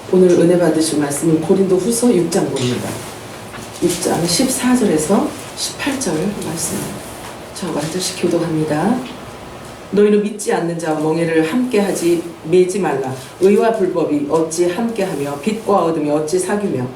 오늘 은혜 받으실 말씀은 고린도 후서 6장 봅니다. 6장 14절에서 18절 말씀. 자, 완전씩 교독합니다. 너희는 믿지 않는 자와 멍에를 함께하지 매지 말라. 의와 불법이 어찌 함께하며 빛과 어둠이 어찌 사귀며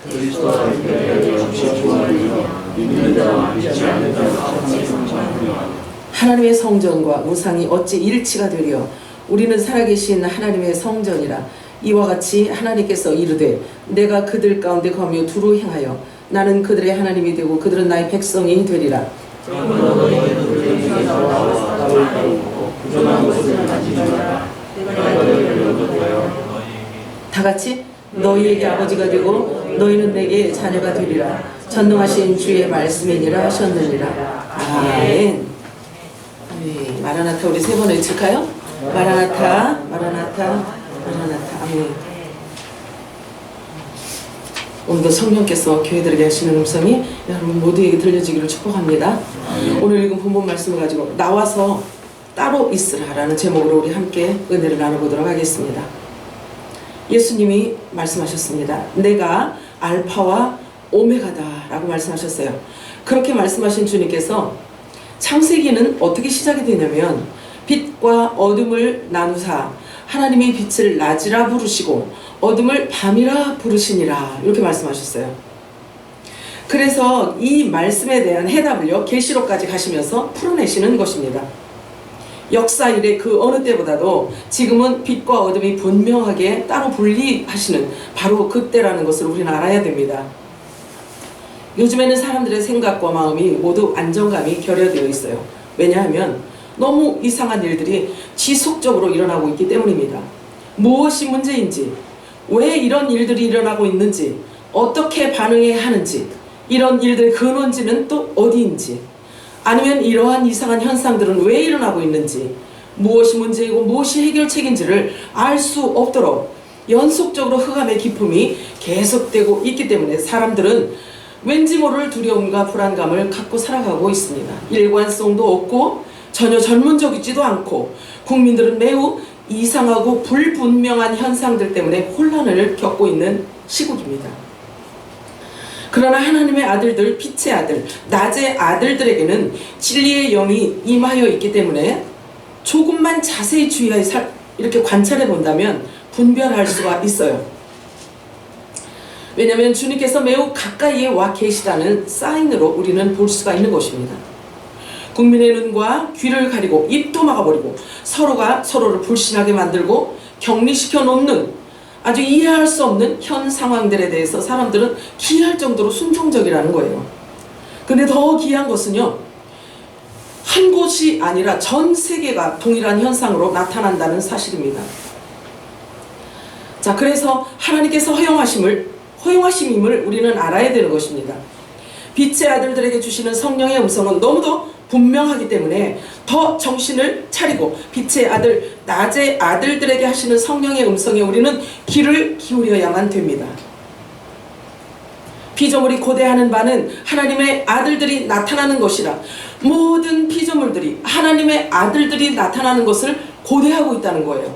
그리스도와 함께 어찌 조화하며 믿는 자와 믿지 않는 자가 어찌 상관하며 하나님의 성전과 우상이 어찌 일치가 되려. 우리는 살아계신 하나님의 성전이라. 이와 같이 하나님께서 이르되 내가 그들 가운데 거며 두루 행하여 나는 그들의 하나님이 되고 그들은 나의 백성이 되리라. 그러므로 너희는 그들에게 나와 나를 따르고 부정한 것을 가지지 마라. 내가 너희를 얻어되어 다 같이 너희에게 아버지가 되고 너희는 내게 자녀가 되리라. 전능하신 주의 말씀이니라 하셨느니라. 아멘. 네, 마라나타 우리 세 번 외칠까요? 마라나타, 마라나타, 마라나타. 아멘. 오늘도 성령께서 교회들에게 하시는 음성이 여러분 모두에게 들려지기를 축복합니다. 오늘 읽은 본문 말씀을 가지고 나와서 따로 있으라라는 제목으로 우리 함께 은혜를 나눠보도록 하겠습니다. 예수님이 말씀하셨습니다. 내가 알파와 오메가다 라고 말씀하셨어요. 그렇게 말씀하신 주님께서 창세기는 어떻게 시작이 되냐면 빛과 어둠을 나누사 하나님이 빛을 낮이라 부르시고 어둠을 밤이라 부르시니라 이렇게 말씀하셨어요. 그래서 이 말씀에 대한 해답을요 계시록까지 가시면서 풀어내시는 것입니다. 역사 이래 그 어느 때보다도 지금은 빛과 어둠이 분명하게 따로 분리하시는 바로 그때라는 것을 우리는 알아야 됩니다. 요즘에는 사람들의 생각과 마음이 모두 안정감이 결여되어 있어요. 왜냐하면 너무 이상한 일들이 지속적으로 일어나고 있기 때문입니다. 무엇이 문제인지, 왜 이런 일들이 일어나고 있는지, 어떻게 반응해야 하는지, 이런 일들의 근원지는 또 어디인지, 아니면 이러한 이상한 현상들은 왜 일어나고 있는지, 무엇이 문제이고 무엇이 해결책인지를 알 수 없도록 연속적으로 흑암의 기품이 계속되고 있기 때문에 사람들은 왠지 모를 두려움과 불안감을 갖고 살아가고 있습니다. 일관성도 없고 전혀 전문적이지도 않고 국민들은 매우 이상하고 불분명한 현상들 때문에 혼란을 겪고 있는 시국입니다. 그러나 하나님의 아들들, 빛의 아들, 낮의 아들들에게는 진리의 영이 임하여 있기 때문에 조금만 자세히 주의하여 이렇게 관찰해 본다면 분별할 수가 있어요. 왜냐하면 주님께서 매우 가까이에 와 계시다는 사인으로 우리는 볼 수가 있는 것입니다. 국민의 눈과 귀를 가리고 입도 막아버리고 서로가 서로를 불신하게 만들고 격리시켜 놓는 아주 이해할 수 없는 현 상황들에 대해서 사람들은 기이할 정도로 순종적이라는 거예요. 근데 더 기이한 것은요, 한 곳이 아니라 전 세계가 동일한 현상으로 나타난다는 사실입니다. 자, 그래서 하나님께서 허용하심임을 우리는 알아야 되는 것입니다. 빛의 아들들에게 주시는 성령의 음성은 너무도 분명하기 때문에 더 정신을 차리고 빛의 아들, 낮의 아들들에게 하시는 성령의 음성에 우리는 귀를 기울여야만 됩니다. 피조물이 고대하는 바는 하나님의 아들들이 나타나는 것이라. 모든 피조물들이 하나님의 아들들이 나타나는 것을 고대하고 있다는 거예요.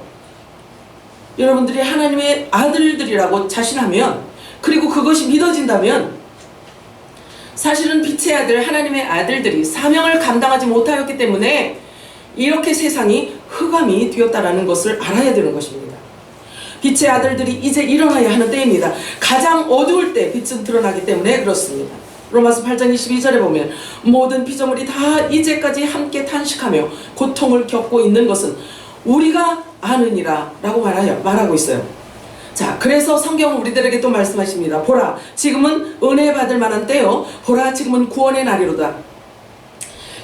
여러분들이 하나님의 아들들이라고 자신하면, 그리고 그것이 믿어진다면 사실은 빛의 아들, 하나님의 아들들이 사명을 감당하지 못하였기 때문에 이렇게 세상이 흑암이 되었다는 것을 알아야 되는 것입니다. 빛의 아들들이 이제 일어나야 하는 때입니다. 가장 어두울 때 빛은 드러나기 때문에 그렇습니다. 로마서 8장 22절에 보면 모든 피조물이 다 이제까지 함께 탄식하며 고통을 겪고 있는 것은 우리가 아느니라 라고 말하고 있어요. 자, 그래서 성경은 우리들에게 또 말씀하십니다. 보라, 지금은 은혜 받을 만한 때요. 보라, 지금은 구원의 날이로다.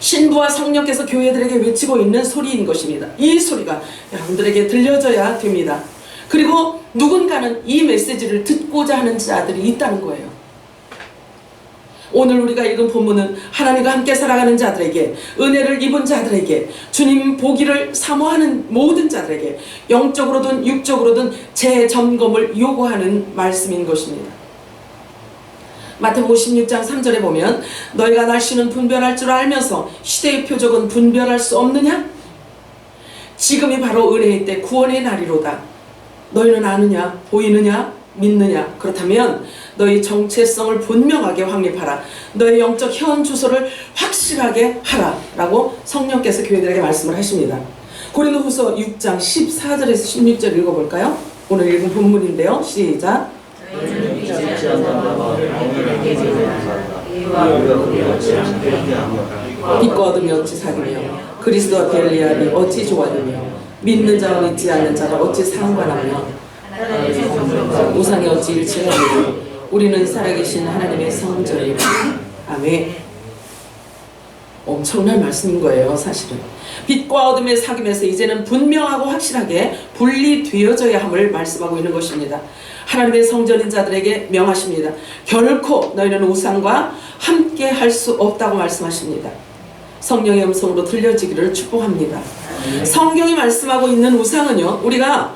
신부와 성령께서 교회들에게 외치고 있는 소리인 것입니다. 이 소리가 여러분들에게 들려져야 됩니다. 그리고 누군가는 이 메시지를 듣고자 하는 자들이 있다는 거예요. 오늘 우리가 읽은 본문은 하나님과 함께 살아가는 자들에게, 은혜를 입은 자들에게, 주님 보기를 사모하는 모든 자들에게 영적으로든 육적으로든 재점검을 요구하는 말씀인 것입니다. 마태복음 16장 3절에 보면 너희가 날씨는 분별할 줄 알면서 시대의 표적은 분별할 수 없느냐? 지금이 바로 은혜의 때 구원의 날이로다. 너희는 아느냐? 보이느냐? 믿느냐? 그렇다면 너희 정체성을 분명하게 확립하라. 너희 영적 현 주소를 확실하게 하라 라고 성령께서 교회들에게 말씀을 하십니다. 고린도후서 6장 14절에서 16절 읽어볼까요? 오늘 읽은 본문인데요. 시작. 빛과 어둠이 어찌 사귀며 그리스도와 벨리알이 어찌 조화되며 믿는 자와 믿지 않는 자가 어찌 상관하며 우상이 어찌 일치하며 우리는 살아계신 하나님의 성전이라. 아멘. 엄청난 말씀인 거예요. 사실은 빛과 어둠의 사귐에서 이제는 분명하고 확실하게 분리되어져야 함을 말씀하고 있는 것입니다. 하나님의 성전인 자들에게 명하십니다. 결코 너희는 우상과 함께 할 수 없다고 말씀하십니다. 성령의 음성으로 들려지기를 축복합니다. 성경이 말씀하고 있는 우상은요, 우리가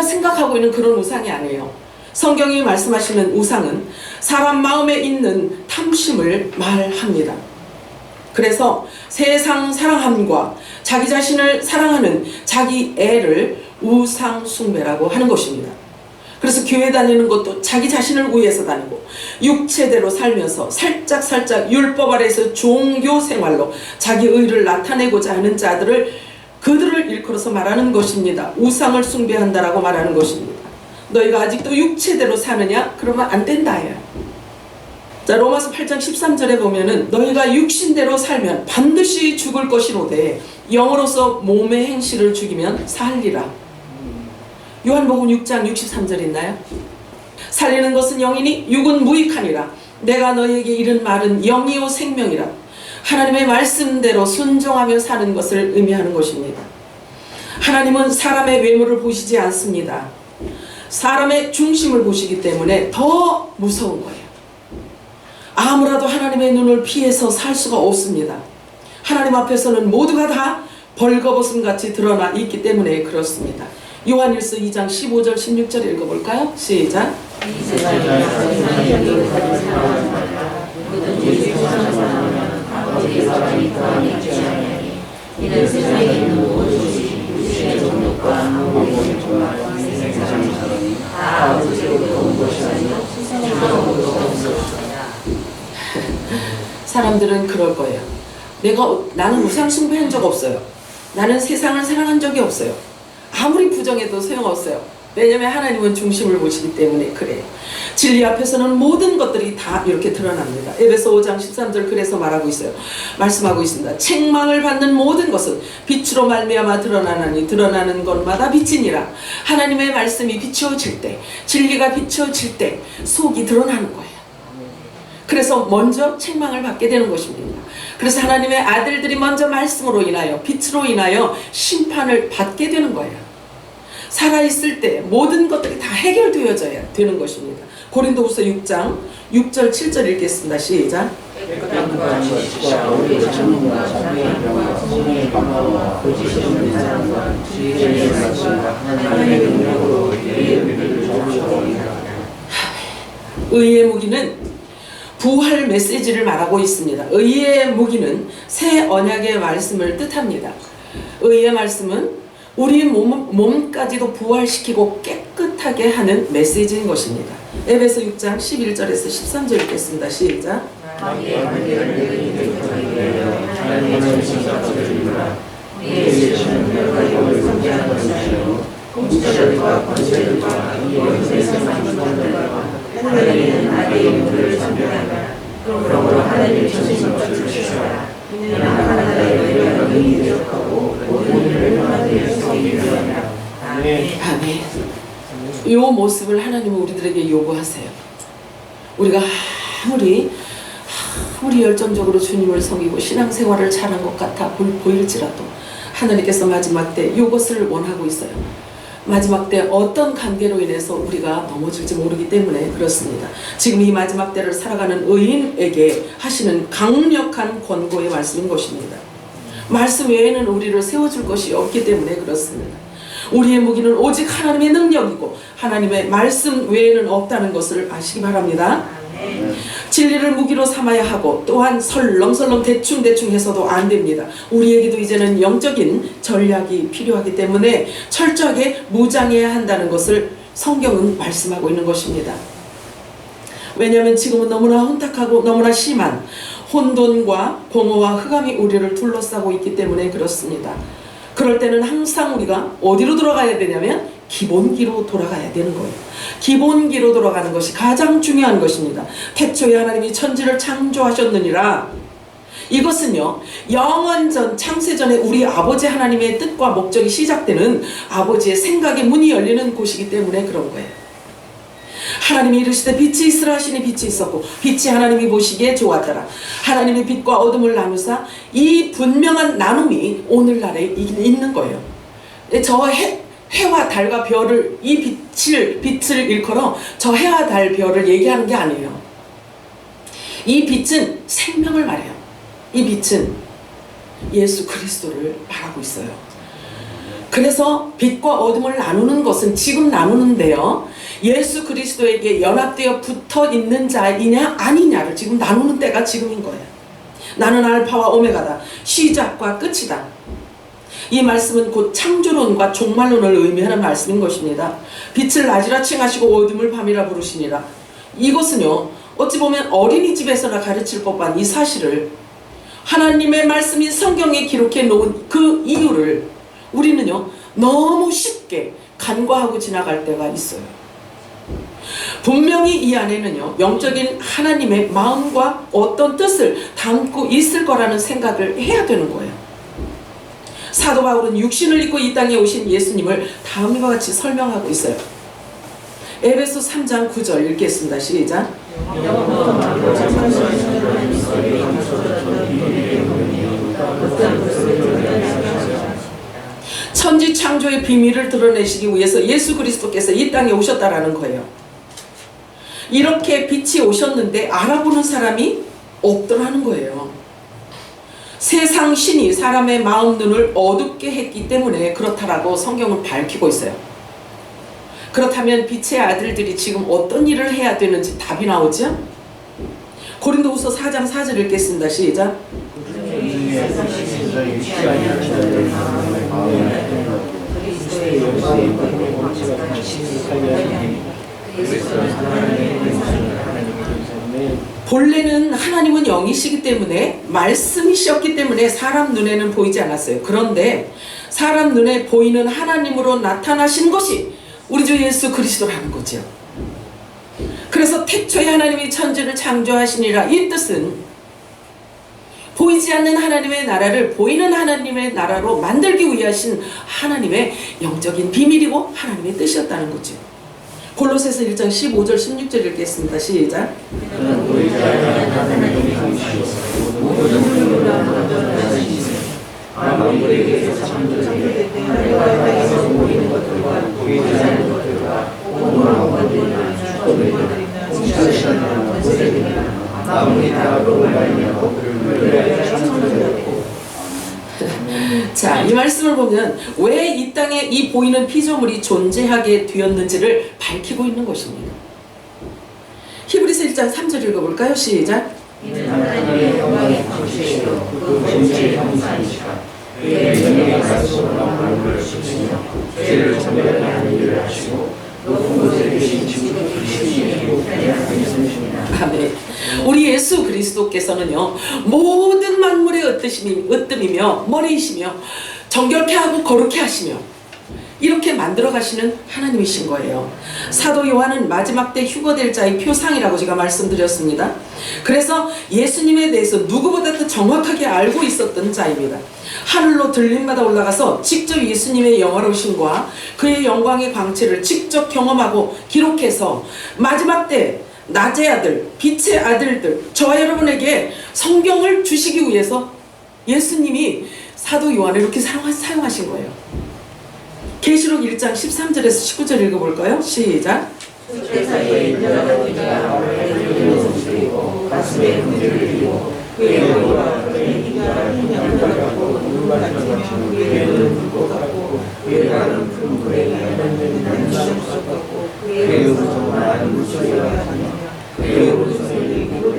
생각하고 있는 그런 우상이 아니에요. 성경이 말씀하시는 우상은 사람 마음에 있는 탐심을 말합니다. 그래서 세상 사랑함과 자기 자신을 사랑하는 자기 애를 우상 숭배라고 하는 것입니다. 그래서 교회 다니는 것도 자기 자신을 위해서 다니고 육체대로 살면서 살짝 율법 아래에서 종교 생활로 자기 의를 나타내고자 하는 자들을 그들을 일컬어서 말하는 것입니다. 우상을 숭배한다라고 말하는 것입니다. 너희가 아직도 육체대로 사느냐? 그러면 안 된다예요. 자, 로마서 8장 13절에 보면은 너희가 육신대로 살면 반드시 죽을 것이로되 영으로서 몸의 행실을 죽이면 살리라. 요한복음 6장 63절 있나요? 살리는 것은 영이니 육은 무익하니라. 내가 너희에게 이른 말은 영이요 생명이라. 하나님의 말씀대로 순종하며 사는 것을 의미하는 것입니다. 하나님은 사람의 외모를 보시지 않습니다. 사람의 중심을 보시기 때문에 더 무서운 거예요. 아무라도 하나님의 눈을 피해서 살 수가 없습니다. 하나님 앞에서는 모두가 다 벌거벗음 같이 드러나 있기 때문에 그렇습니다. 요한일서 2장 15절 16절 읽어볼까요? 시작. 사람들은 그럴 거예요. 나는 우상 숭배한 적 없어요. 나는 세상을 사랑한 적이 없어요. 아무리 부정해도 소용없어요. 왜냐하면 하나님은 중심을 보시기 때문에 그래요. 진리 앞에서는 모든 것들이 다 이렇게 드러납니다. 에베소 5장 13절 그래서 말하고 있어요. 말씀하고 있습니다. 책망을 받는 모든 것은 빛으로 말미암아 드러나나니 드러나는 것마다 빛이니라. 하나님의 말씀이 비추어질 때, 진리가 비추어질 때 속이 드러나는 거예요. 그래서 먼저 책망을 받게 되는 것입니다. 그래서 하나님의 아들들이 먼저 말씀으로 인하여 빛으로 인하여 심판을 받게 되는 거예요. 살아있을 때 모든 것들이 다 해결되어져야 되는 것입니다. 고린도후서 6장 6절 7절 읽겠습니다. 시작. 의의 무기는 부활 메시지를 말하고 있습니다. 의의 무기는 새 언약의 말씀을 뜻합니다. 의의 말씀은 우리 몸까지도 부활시키고 깨끗하게 하는 메시지인 것입니다. 에베소 6장 11절에서 13절 읽겠습니다. 시작. 하나님은 나의 영혼을 전멸하라. 그러므로 하나님의 정신을 주시라. 이는 하나님의 너희가 능히 대적하고 모든 일을 행하되 성이되었다. 아멘. 아멘. 이 모습을 하나님은 우리들에게 요구하세요. 우리가 아무리 열정적으로 주님을 섬기고 신앙생활을 잘한 것 같아 보일지라도 하나님께서 마지막 때 이것을 원하고 있어요. 마지막 때 어떤 관계로 인해서 우리가 넘어질지 모르기 때문에 그렇습니다. 지금 이 마지막 때를 살아가는 의인에게 하시는 강력한 권고의 말씀인 것입니다. 말씀 외에는 우리를 세워줄 것이 없기 때문에 그렇습니다. 우리의 무기는 오직 하나님의 능력이고 하나님의 말씀 외에는 없다는 것을 아시기 바랍니다. 진리를 무기로 삼아야 하고 또한 설렁설렁 대충대충 해서도 안 됩니다. 우리에게도 이제는 영적인 전략이 필요하기 때문에 철저하게 무장해야 한다는 것을 성경은 말씀하고 있는 것입니다. 왜냐하면 지금은 너무나 혼탁하고 너무나 심한 혼돈과 공허와 흑암이 우리를 둘러싸고 있기 때문에 그렇습니다. 그럴 때는 항상 우리가 어디로 돌아가야 되냐면 기본기로 돌아가야 되는 거예요. 기본기로 돌아가는 것이 가장 중요한 것입니다. 태초에 하나님이 천지를 창조하셨느니라. 이것은요, 영원전 창세전에 우리 아버지 하나님의 뜻과 목적이 시작되는 아버지의 생각의 문이 열리는 곳이기 때문에 그런 거예요. 하나님이 이르시되 빛이 있으라 하시니 빛이 있었고 빛이 하나님이 보시기에 좋았더라. 하나님의 빛과 어둠을 나누사 이 분명한 나눔이 오늘날에 있는 거예요. 저 해와 달과 별을 이 빛을 일컬어 저 해와 달 별을 얘기하는 게 아니에요. 이 빛은 생명을 말해요. 이 빛은 예수 그리스도를 말하고 있어요. 그래서 빛과 어둠을 나누는 것은 지금 나누는데요, 예수 그리스도에게 연합되어 붙어 있는 자이냐 아니냐를 지금 나누는 때가 지금인 거예요. 나는 알파와 오메가다. 시작과 끝이다. 이 말씀은 곧 창조론과 종말론을 의미하는 말씀인 것입니다. 빛을 낮이라 칭하시고 어둠을 밤이라 부르시니라. 이것은요, 어찌 보면 어린이집에서나 가르칠 법한 이 사실을 하나님의 말씀인 성경에 기록해 놓은 그 이유를 우리는요 너무 쉽게 간과하고 지나갈 때가 있어요. 분명히 이 안에는요 영적인 하나님의 마음과 어떤 뜻을 담고 있을 거라는 생각을 해야 되는 거예요. 사도 바울은 육신을 입고 이 땅에 오신 예수님을 다음과 같이 설명하고 있어요. 에베소 3장 9절 읽겠습니다. 시작. 천지 창조의 비밀을 드러내시기 위해서 예수 그리스도께서 이 땅에 오셨다라는 거예요. 이렇게 빛이 오셨는데 알아보는 사람이 없더라는 거예요. 세상 신이 사람의 마음 눈을 어둡게 했기 때문에 그렇다라고 성경은 밝히고 있어요. 그렇다면 빛의 아들들이 지금 어떤 일을 해야 되는지 답이 나오죠? 고린도후서 4장 4절 읽겠습니다. 시작. 본래는 하나님은 영이시기 때문에 말씀이셨기 때문에 사람 눈에는 보이지 않았어요. 그런데 사람 눈에 보이는 하나님으로 나타나신 것이 우리 주 예수 그리스도라는 거죠. 그래서 태초에 하나님이 천지를 창조하시니라, 이 뜻은 보이지 않는 하나님의 나라를 보이는 하나님의 나라로 만들기 위하신 하나님의 영적인 비밀이고 하나님의 뜻이었다는 거죠. 골로새서 1장 15절 16절 읽겠습니다. 시작. 자, 이 말씀을 보면 왜 이 땅에 이 보이는 피조물이 존재하게 되었는지를 밝히고 있는 것입니다. 히브리서 1장 3절 읽어볼까요? 시작. 이는 하나님의 영광의 광채시요 그 본체의 형상이시라. 그의 영광의 가슴으로 만물을 지으시며 죄를 참별하는 일을 하시고 높은 곳에 계신 지구도 지으시고 편리하게 있으십니다. 아멘. 우리 예수 그리스도께서는요 모든 만물의 으뜸이며 머리이시며 정결케 하고 거룩케 하시며 이렇게 만들어 가시는 하나님이신 거예요. 사도 요한은 마지막 때 휴거될 자의 표상이라고 제가 말씀드렸습니다. 그래서 예수님에 대해서 누구보다 더 정확하게 알고 있었던 자입니다. 하늘로 들림마다 올라가서 직접 예수님의 영화로우심과 그의 영광의 광채를 직접 경험하고 기록해서 마지막 때 낮의 아들, 빛의 아들들, 저와 여러분에게 성경을 주시기 위해서 예수님이 사도 요한을 이렇게 사용하신 거예요. 계시록 1장 13절에서 19절 읽어볼까요? 시작.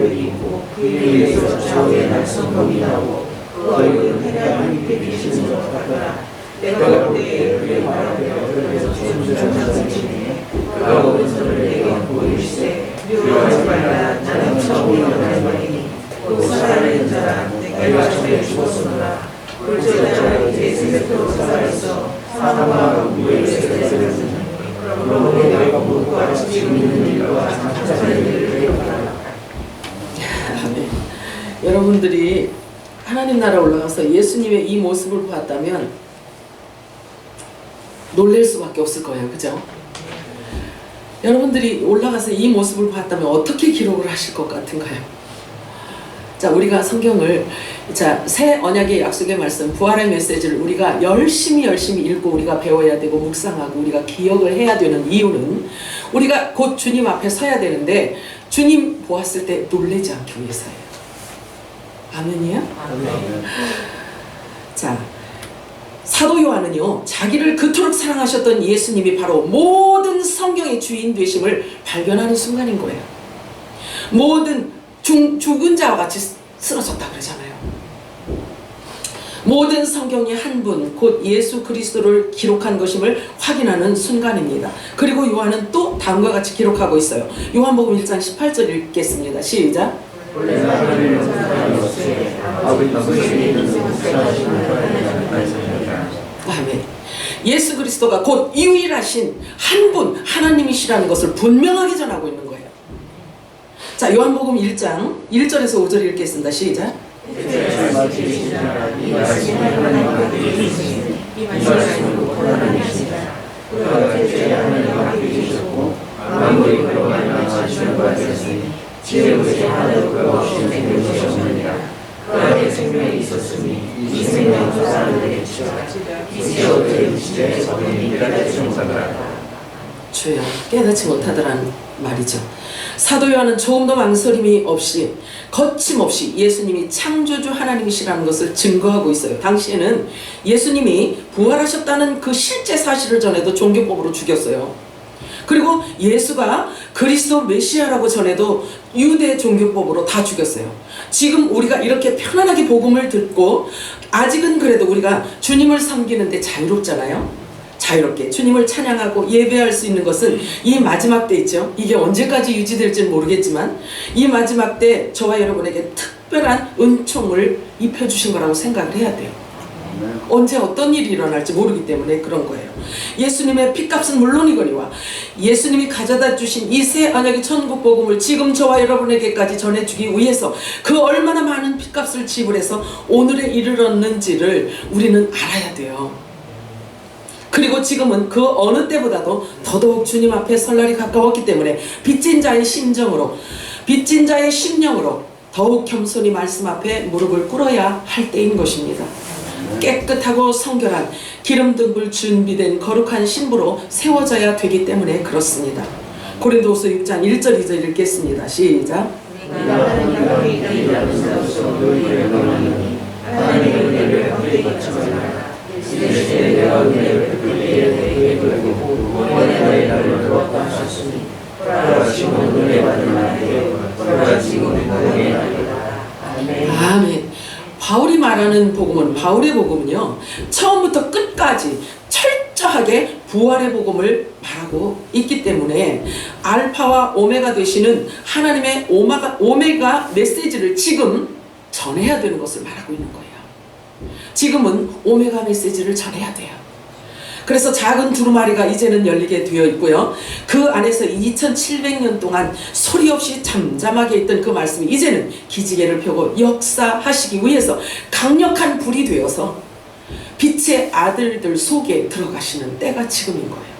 별이 있고 그 위에서 좌우에 날성검이 나오고 그 얼굴은 해가 빛에 비치는 것 같더라. 내가 볼 때에 그의 바람에 얼굴에서 존중하는 중에 그가 오른손을 내게 보이시되 묘하지 말라 나는 처음이 없는 말이니 곧 살아있는 자라 내가 전에 죽었으므라 불제자가 이제 세세토로 살아있어 사망과 무의 세세토는 그러므로 내가 무엇과 지금 있는 일과 장차의 일을 기억하라. 아멘. 여러분들이 하나님 나라 올라가서 예수님의 이 모습을 봤다면 놀랄 수밖에 없을 거예요. 그죠? 여러분들이 올라가서 이 모습을 봤다면 어떻게 기록을 하실 것 같은가요? 자, 우리가 성경을 새 언약의 약속의 말씀, 부활의 메시지를 우리가 열심히 읽고 우리가 배워야 되고 묵상하고 우리가 기억을 해야 되는 이유는 우리가 곧 주님 앞에 서야 되는데 주님 보았을 때 놀라지 않기 위해서예요. 아멘이요? 아멘. 자, 사도 요한은요, 자기를 그토록 사랑하셨던 예수님이 바로 모든 성경의 주인 되심을 발견하는 순간인 거예요. 모든 죽은 자와 같이 쓰러졌다 그러잖아요. 모든 성경이 한 분, 곧 예수 그리스도를 기록한 것임을 확인하는 순간입니다. 그리고 요한은 또 다음과 같이 기록하고 있어요. 요한복음 1장 18절 읽겠습니다. 시작. 아멘. 예수 그리스도가 곧 유일하신 한 분 하나님이시라는 것을 분명하게 전하고 있는 거예요. 자, 요한복음 1장 1절에서 5절 읽겠습니다. 시작. 그에게 생명이 있었으니 이 생명은 사람들에게 지어라. 이제 어떻게 지저에 적은이 깨닫지 못하더라. 주여, 깨닫지 못하더라는 말이죠. 사도 요한은 조금도 망설임이 없이 거침없이 예수님이 창조주 하나님이시라는 것을 증거하고 있어요. 당시에는 예수님이 부활하셨다는 그 실제 사실을 전해도 종교법으로 죽였어요. 그리고 예수가 그리스도 메시아라고 전해도 유대 종교법으로 다 죽였어요. 지금 우리가 이렇게 편안하게 복음을 듣고 아직은 그래도 우리가 주님을 섬기는데 자유롭잖아요. 자유롭게 주님을 찬양하고 예배할 수 있는 것은 이 마지막 때 있죠. 이게 언제까지 유지될지는 모르겠지만 이 마지막 때 저와 여러분에게 특별한 은총을 입혀주신 거라고 생각을 해야 돼요. 언제 어떤 일이 일어날지 모르기 때문에 그런 거예요. 예수님의 핏값은 물론이거니와 예수님이 가져다 주신 이 새 언약의 천국 복음을 지금 저와 여러분에게까지 전해주기 위해서 그 얼마나 많은 핏값을 지불해서 오늘에 이르렀는지를 우리는 알아야 돼요. 그리고 지금은 그 어느 때보다도 더더욱 주님 앞에 설 날이 가까웠기 때문에 빚진 자의 심정으로, 빚진 자의 심령으로 더욱 겸손히 말씀 앞에 무릎을 꿇어야 할 때인 것입니다. 깨끗하고 성결한 기름등불 준비된 거룩한 신부로 세워져야 되기 때문에 그렇습니다. 고린도후서 6장 1절 2절 읽겠습니다. 시작. 아멘. 바울이 말하는 복음은, 바울의 복음은요, 처음부터 끝까지 철저하게 부활의 복음을 말하고 있기 때문에 알파와 오메가 되시는 하나님의 오메가 메시지를 지금 전해야 되는 것을 말하고 있는 거예요. 지금은 오메가 메시지를 전해야 돼요. 그래서 작은 두루마리가 이제는 열리게 되어 있고요. 그 안에서 2700년 동안 소리 없이 잠잠하게 있던 그 말씀이 이제는 기지개를 펴고 역사하시기 위해서 강력한 불이 되어서 빛의 아들들 속에 들어가시는 때가 지금인 거예요.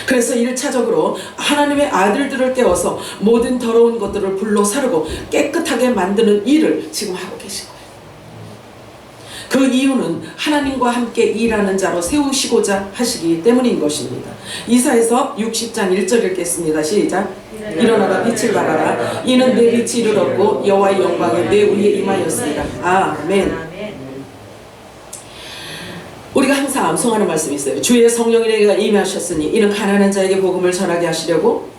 그래서 1차적으로 하나님의 아들들을 깨워서 모든 더러운 것들을 불로 사르고 깨끗하게 만드는 일을 지금 하고 계신 거예요. 그 이유는 하나님과 함께 일하는 자로 세우시고자 하시기 때문인 것입니다. 이사야서 60장 1절 읽겠습니다. 시작. 일어나라 빛을 발하라. 이는 내 빛이 이르렀고 여호와의 영광이 내 위에 임하였습니다. 아멘. 우리가 항상 암송하는 말씀이 있어요. 주의 성령이 내게 임하셨으니 이는 가난한 자에게 복음을 전하게 하시려고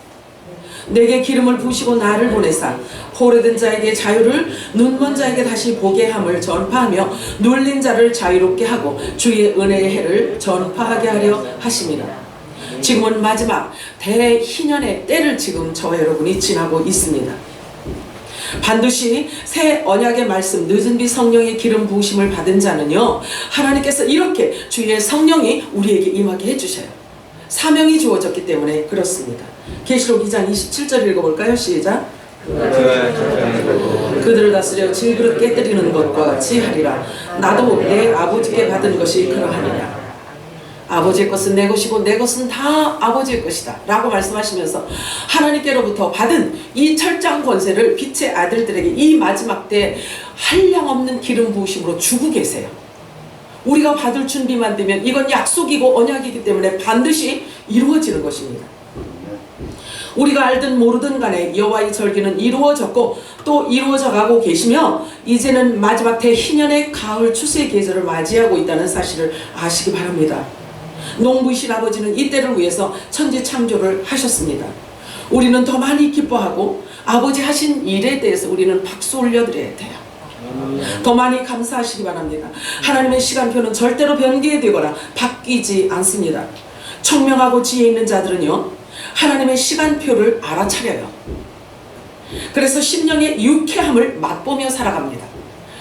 내게 기름을 부으시고 나를 보내사 포로된 자에게 자유를, 눈먼 자에게 다시 보게 함을 전파하며 눌린 자를 자유롭게 하고 주의 은혜의 해를 전파하게 하려 하심이라. 지금은 마지막 대희년의 때를 지금 저와 여러분이 지나고 있습니다. 반드시 새 언약의 말씀, 늦은 비 성령의 기름 부으심을 받은 자는요, 하나님께서 이렇게 주의 성령이 우리에게 임하게 해주셔요. 사명이 주어졌기 때문에 그렇습니다. 계시록 2장 27절 읽어볼까요? 시작. 그들을 다스려 질그릇 깨뜨리는 것과 같이 하리라. 나도 내 아버지께 받은 것이 그러하니라. 아버지의 것은 내 것이고 내 것은 다 아버지의 것이다 라고 말씀하시면서 하나님께로부터 받은 이 철장 권세를 빛의 아들들에게 이 마지막 때 한량없는 기름 부으심으로 주고 계세요. 우리가 받을 준비만 되면 이건 약속이고 언약이기 때문에 반드시 이루어지는 것입니다. 우리가 알든 모르든 간에 여호와의 절기는 이루어졌고 또 이루어져 가고 계시며 이제는 마지막 대희년의 가을 추수의 계절을 맞이하고 있다는 사실을 아시기 바랍니다. 농부이신 아버지는 이때를 위해서 천지 창조를 하셨습니다. 우리는 더 많이 기뻐하고 아버지 하신 일에 대해서 우리는 박수 올려드려야 돼요. 더 많이 감사하시기 바랍니다. 하나님의 시간표는 절대로 변개되거나 바뀌지 않습니다. 청명하고 지혜 있는 자들은요, 하나님의 시간표를 알아차려요. 그래서 심령의 유쾌함을 맛보며 살아갑니다.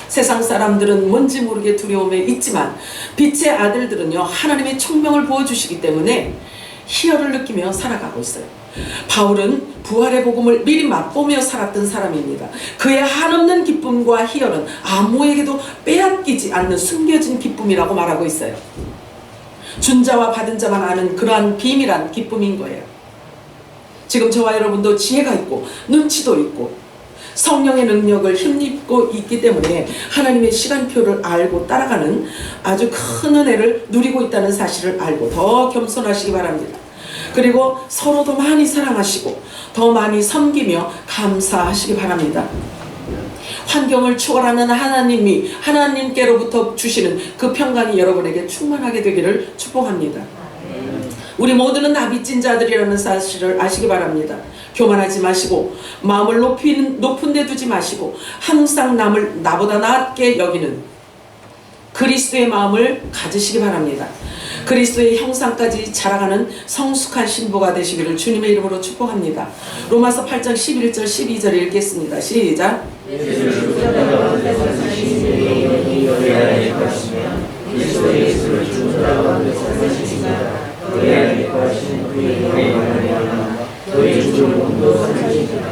세상 사람들은 뭔지 모르게 두려움에 있지만 빛의 아들들은요, 하나님의 총명을 보여주시기 때문에 희열을 느끼며 살아가고 있어요. 바울은 부활의 복음을 미리 맛보며 살았던 사람입니다. 그의 한없는 기쁨과 희열은 아무에게도 빼앗기지 않는 숨겨진 기쁨이라고 말하고 있어요. 준 자와 받은 자만 아는 그러한 비밀한 기쁨인 거예요. 지금 저와 여러분도 지혜가 있고 눈치도 있고 성령의 능력을 힘입고 있기 때문에 하나님의 시간표를 알고 따라가는 아주 큰 은혜를 누리고 있다는 사실을 알고 더 겸손하시기 바랍니다. 그리고 서로 더 많이 사랑하시고 더 많이 섬기며 감사하시기 바랍니다. 환경을 초월하는 하나님이 하나님께로부터 주시는 그 평강이 여러분에게 충만하게 되기를 축복합니다. 우리 모두는 나빚진 자들이라는 사실을 아시기 바랍니다. 교만하지 마시고 마음을 높은 데 두지 마시고 항상 남을 나보다 낫게 여기는 그리스도의 마음을 가지시기 바랍니다. 그리스도의 형상까지 자라가는 성숙한 신부가 되시기를 주님의 이름으로 축복합니다. 로마서 8장 11절 12절 읽겠습니다. 시작.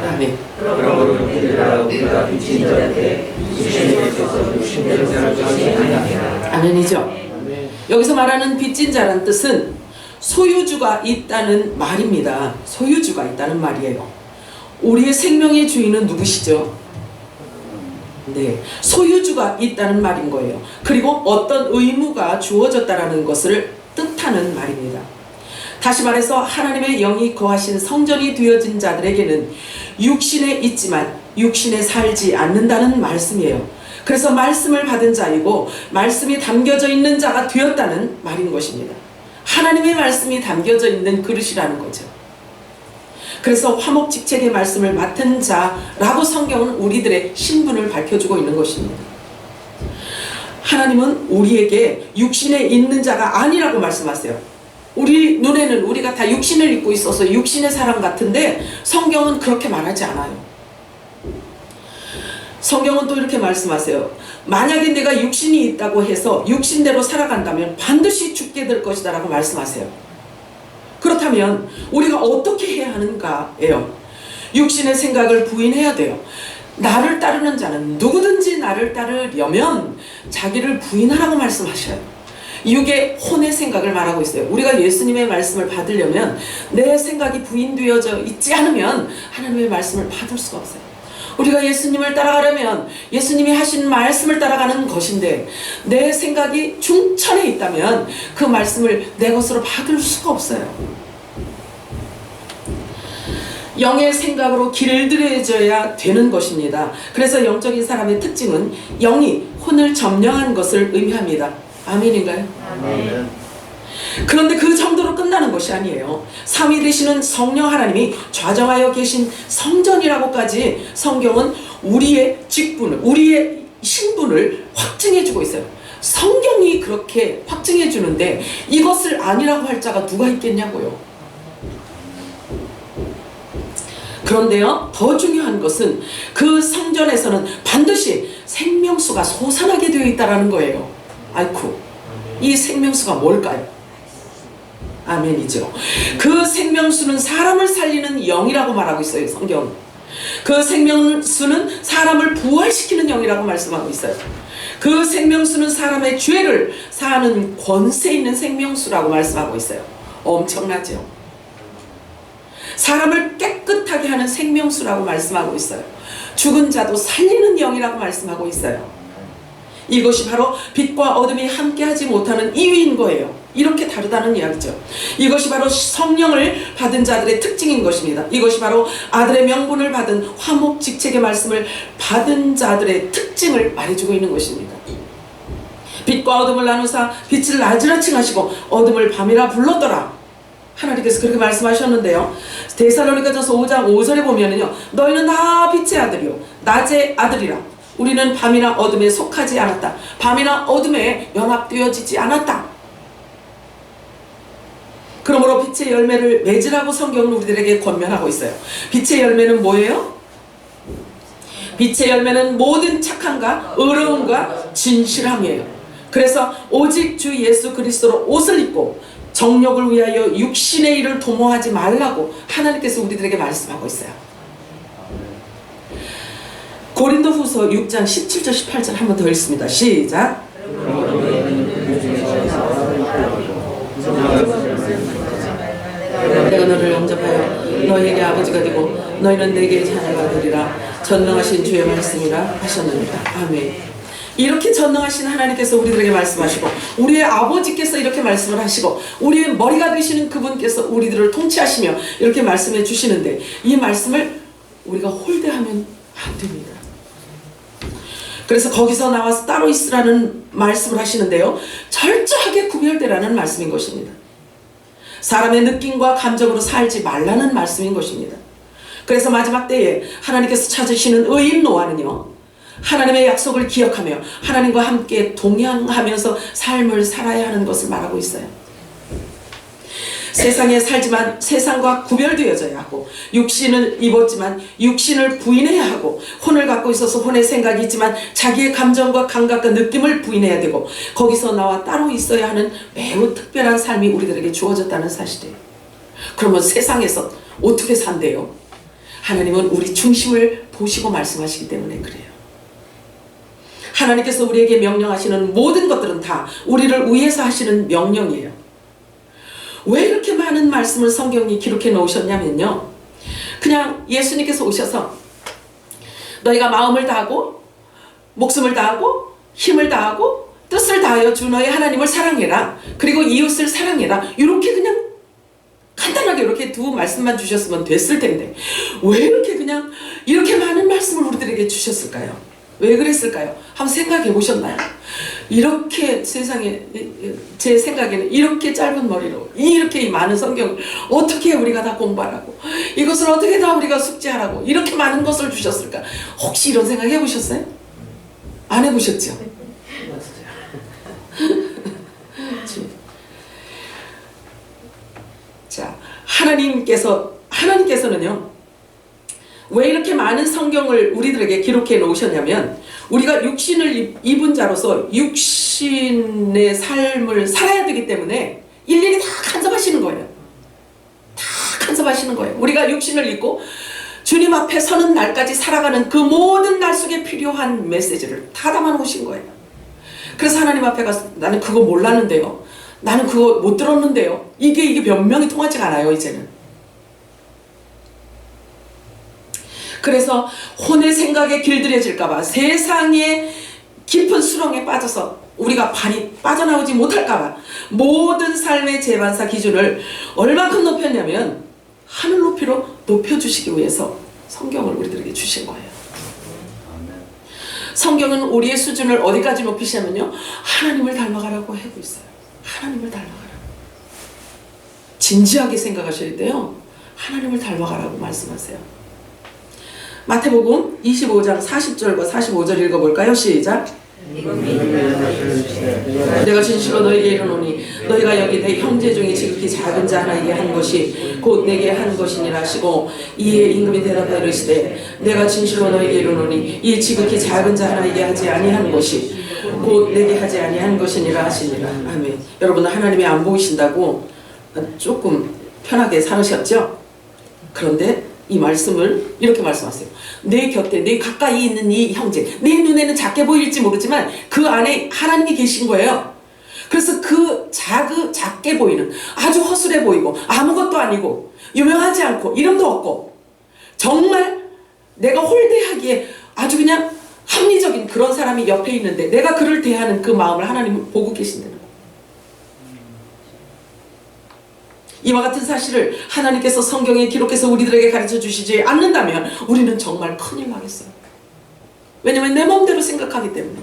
아멘. 그러므로 우리가 빚진 자한테 주시님께서 육신대로 생각하시지 아니하니라. 아멘이죠. 여기서 말하는 빚진 자란 뜻은 소유주가 있다는 말입니다. 소유주가 있다는 말이에요. 우리의 생명의 주인은 누구시죠? 네, 소유주가 있다는 말인 거예요. 그리고 어떤 의무가 주어졌다라는 것을 뜻하는 말입니다. 다시 말해서 하나님의 영이 거하신 성전이 되어진 자들에게는 육신에 있지만 육신에 살지 않는다는 말씀이에요. 그래서 말씀을 받은 자이고 말씀이 담겨져 있는 자가 되었다는 말인 것입니다. 하나님의 말씀이 담겨져 있는 그릇이라는 거죠. 그래서 화목직책의 말씀을 맡은 자라고 성경은 우리들의 신분을 밝혀주고 있는 것입니다. 하나님은 우리에게 육신에 있는 자가 아니라고 말씀하세요. 우리 눈에는 우리가 다 육신을 입고 있어서 육신의 사람 같은데 성경은 그렇게 말하지 않아요. 성경은 또 이렇게 말씀하세요. 만약에 내가 육신이 있다고 해서 육신대로 살아간다면 반드시 죽게 될 것이다 라고 말씀하세요. 그렇다면 우리가 어떻게 해야 하는가예요. 육신의 생각을 부인해야 돼요. 나를 따르는 자는 누구든지 나를 따르려면 자기를 부인하라고 말씀하셔요. 육의 혼의 생각을 말하고 있어요. 우리가 예수님의 말씀을 받으려면 내 생각이 부인되어져 있지 않으면 하나님의 말씀을 받을 수가 없어요. 우리가 예수님을 따라가려면 예수님이 하신 말씀을 따라가는 것인데 내 생각이 중천에 있다면 그 말씀을 내 것으로 받을 수가 없어요. 영의 생각으로 길들여져야 되는 것입니다. 그래서 영적인 사람의 특징은 영이 혼을 점령한 것을 의미합니다. 아멘인가요? 아멘. 그런데 그 정도로 끝나는 것이 아니에요. 삼위 되시는 성령 하나님이 좌정하여 계신 성전이라고까지 성경은 우리의 직분을, 우리의 신분을 확증해주고 있어요. 성경이 그렇게 확증해주는데 이것을 아니라고 할 자가 누가 있겠냐고요. 그런데요, 더 중요한 것은 그 성전에서는 반드시 생명수가 솟아나게 되어 있다는 거예요. 아이쿠, 이 생명수가 뭘까요? 아멘이죠. 그 생명수는 사람을 살리는 영이라고 말하고 있어요, 성경. 그 생명수는 사람을 부활시키는 영이라고 말씀하고 있어요. 그 생명수는 사람의 죄를 사하는 권세 있는 생명수라고 말씀하고 있어요. 엄청나죠? 사람을 깨끗하게 하는 생명수라고 말씀하고 있어요. 죽은 자도 살리는 영이라고 말씀하고 있어요. 이것이 바로 빛과 어둠이 함께하지 못하는 이유인 거예요. 이렇게 다르다는 이야기죠. 이것이 바로 성령을 받은 자들의 특징인 것입니다. 이것이 바로 아들의 명분을 받은 화목직책의 말씀을 받은 자들의 특징을 말해주고 있는 것입니다. 빛과 어둠을 나누사 빛을 낮이라 칭하시고 어둠을 밤이라 불렀더라. 하나님께서 그렇게 말씀하셨는데요. 데살로니가전서 5장 5절에 보면은요, 너희는 다 빛의 아들이요 낮의 아들이라. 우리는 밤이나 어둠에 속하지 않았다. 밤이나 어둠에 연합되어지지 않았다. 그러므로 빛의 열매를 맺으라고 성경은 우리들에게 권면하고 있어요. 빛의 열매는 뭐예요? 빛의 열매는 모든 착함과 의로움과 진실함이에요. 그래서 오직 주 예수 그리스도로 옷을 입고 정욕을 위하여 육신의 일을 도모하지 말라고 하나님께서 우리들에게 말씀하고 있어요. 고린도후서 6장 17절 18절 한 번 더 읽습니다. 시작. 내가 너를 영접하여 너에게 아버지가 되고 너희는 내게 자녀가 되리라. 전능하신 주의 말씀이라 하셨느니라. 아멘. 이렇게 전능하신 하나님께서 우리들에게 말씀하시고 우리의 아버지께서 이렇게 말씀을 하시고 우리의 머리가 되시는 그분께서 우리들을 통치하시며 이렇게 말씀해 주시는데 이 말씀을 우리가 홀대하면 안 됩니다. 그래서 거기서 나와서 따로 있으라는 말씀을 하시는데요, 철저하게 구별되라는 말씀인 것입니다. 사람의 느낌과 감정으로 살지 말라는 말씀인 것입니다. 그래서 마지막 때에 하나님께서 찾으시는 의인 노아는요, 하나님의 약속을 기억하며 하나님과 함께 동행하면서 삶을 살아야 하는 것을 말하고 있어요. 세상에 살지만 세상과 구별되어져야 하고, 육신을 입었지만 육신을 부인해야 하고, 혼을 갖고 있어서 혼의 생각이 있지만 자기의 감정과 감각과 느낌을 부인해야 되고, 거기서 나와 따로 있어야 하는 매우 특별한 삶이 우리들에게 주어졌다는 사실이에요. 그러면 세상에서 어떻게 산대요? 하나님은 우리 중심을 보시고 말씀하시기 때문에 그래요. 하나님께서 우리에게 명령하시는 모든 것들은 다 우리를 위해서 하시는 명령이에요. 왜 이렇게 많은 말씀을 성경이 기록해 놓으셨냐면요, 그냥 예수님께서 오셔서 너희가 마음을 다하고 목숨을 다하고 힘을 다하고 뜻을 다하여 주 너의 하나님을 사랑해라, 그리고 이웃을 사랑해라, 이렇게 그냥 간단하게 이렇게 두 말씀만 주셨으면 됐을 텐데 왜 이렇게 그냥 이렇게 많은 말씀을 우리들에게 주셨을까요? 왜 그랬을까요? 한번 생각해 보셨나요? 이렇게 세상에, 제 생각에는 이렇게 짧은 머리로 이렇게 많은 성경을 어떻게 우리가 다 공부하라고, 이것을 어떻게 다 우리가 숙지하라고 이렇게 많은 것을 주셨을까? 혹시 이런 생각 해보셨어요? 안 해보셨죠? 자, 하나님께서는요, 왜 이렇게 많은 성경을 우리들에게 기록해 놓으셨냐면, 우리가 육신을 입은 자로서 육신의 삶을 살아야 되기 때문에 일일이 다 간섭하시는 거예요. 다 간섭하시는 거예요. 우리가 육신을 입고 주님 앞에 서는 날까지 살아가는 그 모든 날 속에 필요한 메시지를 다 담아 놓으신 거예요. 그래서 하나님 앞에 가서 나는 그거 몰랐는데요, 나는 그거 못 들었는데요, 이게 변명이 통하지가 않아요, 이제는. 그래서 혼의 생각에 길들여질까봐, 세상의 깊은 수렁에 빠져서 우리가 발이 빠져나오지 못할까봐 모든 삶의 재반사 기준을 얼만큼 높였냐면 하늘 높이로 높여주시기 위해서 성경을 우리들에게 주신 거예요. 성경은 우리의 수준을 어디까지 높이시냐면요, 하나님을 닮아가라고 하고 있어요. 하나님을 닮아가라. 진지하게 생각하실 때요, 하나님을 닮아가라고 말씀하세요. 마태복음 25장 40절과 45절 읽어볼까요? 시작. 내가 진실로 너에게 이르노니 너희가 여기 내 형제 중에 지극히 작은 자 하나에게 한 것이 곧 내게 한 것이니라 하시고, 이에 임금이 대답하여 이르시되 내가 진실로 너에게 이르노니 이 지극히 작은 자 하나에게 하지 아니한 것이 곧 내게 하지 아니한 것이니라 하시니라. 아멘. 여러분은 하나님이 안 보이신다고 조금 편하게 살으셨죠? 그런데 이 말씀을 이렇게 말씀하세요. 내 곁에, 내 가까이 있는 이 형제, 내 눈에는 작게 보일지 모르지만 그 안에 하나님이 계신 거예요. 그래서 그 작게 보이는, 아주 허술해 보이고 아무것도 아니고 유명하지 않고 이름도 없고 정말 내가 홀대하기에 아주 그냥 합리적인 그런 사람이 옆에 있는데 내가 그를 대하는 그 마음을 하나님은 보고 계신다는 거예요. 이와 같은 사실을 하나님께서 성경에 기록해서 우리들에게 가르쳐 주시지 않는다면 우리는 정말 큰일 나겠어요. 왜냐하면 내 마음대로 생각하기 때문에.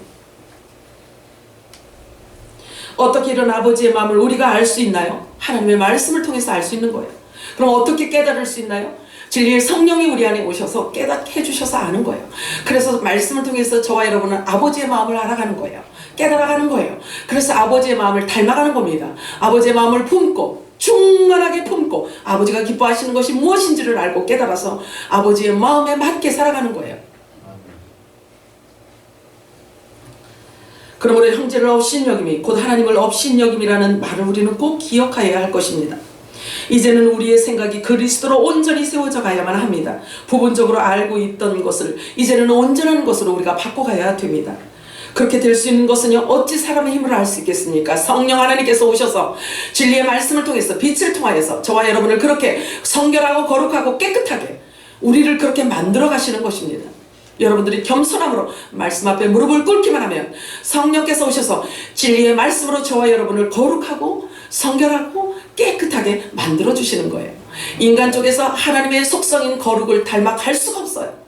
어떻게 이런 아버지의 마음을 우리가 알 수 있나요? 하나님의 말씀을 통해서 알 수 있는 거예요. 그럼 어떻게 깨달을 수 있나요? 진리의 성령이 우리 안에 오셔서 깨닫게 해주셔서 아는 거예요. 그래서 말씀을 통해서 저와 여러분은 아버지의 마음을 알아가는 거예요. 깨달아가는 거예요. 그래서 아버지의 마음을 닮아가는 겁니다. 아버지의 마음을 품고 충만하게 품고 아버지가 기뻐하시는 것이 무엇인지를 알고 깨달아서 아버지의 마음에 맞게 살아가는 거예요. 그러므로 형제를 업신여김이 곧 하나님을 업신여김이라는 말을 우리는 꼭 기억해야 할 것입니다. 이제는 우리의 생각이 그리스도로 온전히 세워져 가야만 합니다. 부분적으로 알고 있던 것을 이제는 온전한 것으로 우리가 바꿔가야 됩니다. 그렇게 될 수 있는 것은요, 어찌 사람의 힘으로 할 수 있겠습니까? 성령 하나님께서 오셔서 진리의 말씀을 통해서 빛을 통하여서 저와 여러분을 그렇게 성결하고 거룩하고 깨끗하게 우리를 그렇게 만들어 가시는 것입니다. 여러분들이 겸손함으로 말씀 앞에 무릎을 꿇기만 하면 성령께서 오셔서 진리의 말씀으로 저와 여러분을 거룩하고 성결하고 깨끗하게 만들어 주시는 거예요. 인간 쪽에서 하나님의 속성인 거룩을 닮아갈 수가 없어요.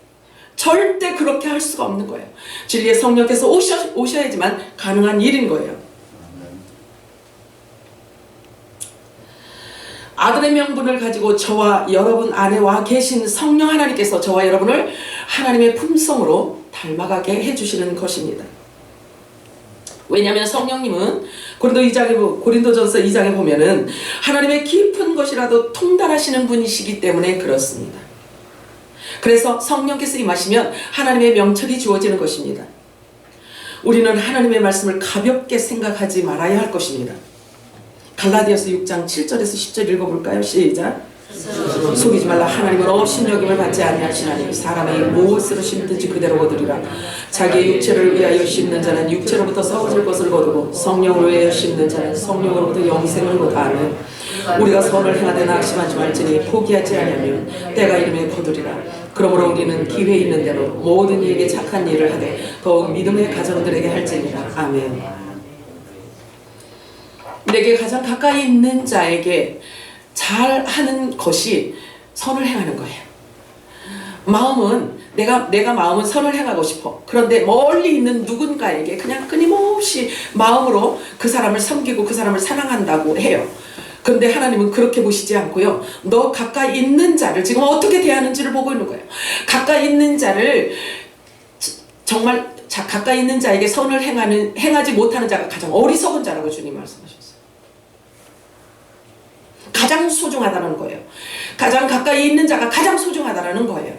절대 그렇게 할 수가 없는 거예요. 진리의 성령께서 오셔야지만 가능한 일인 거예요. 아들의 명분을 가지고 저와 여러분 안에 와 계신 성령 하나님께서 저와 여러분을 하나님의 품성으로 닮아가게 해주시는 것입니다. 왜냐하면 성령님은 고린도전서 2장에 보면은 하나님의 깊은 것이라도 통달하시는 분이시기 때문에 그렇습니다. 그래서 성령께서 임하시면 하나님의 명철이 주어지는 것입니다. 우리는 하나님의 말씀을 가볍게 생각하지 말아야 할 것입니다. 갈라디아서 6장 7절에서 10절 읽어볼까요? 시작. 속이지 말라. 하나님은 업신여김을 받지 아니하시나니 사람이 무엇으로 심든지 그대로 거두리라. 자기의 육체를 위하여 심는 자는 육체로부터 썩어질 것을 거두고 성령으로 위하여 심는 자는 성령으로부터 영생을 거두하며 우리가 선을 행하되 낙심하지 말지니 포기하지 아니하면 때가 이르면 거두리라. 그러므로 우리는 기회 있는 대로 모든 이에게 착한 일을 하되 더욱 믿음의 가정들에게 할지니라. 아멘. 내게 가장 가까이 있는 자에게 잘하는 것이 선을 행하는 거예요. 마음은 내가 마음은 선을 행하고 싶어. 그런데 멀리 있는 누군가에게 그냥 끊임없이 마음으로 그 사람을 섬기고 그 사람을 사랑한다고 해요. 그런데 하나님은 그렇게 보시지 않고요, 너 가까이 있는 자를 지금 어떻게 대하는지를 보고 있는 거예요. 가까이 있는 자를 정말 가까이 있는 자에게 선을 행하지 못하는 자가 가장 어리석은 자라고 주님 말씀하셨어요. 가장 소중하다는 거예요. 가장 가까이 있는 자가 가장 소중하다는 거예요.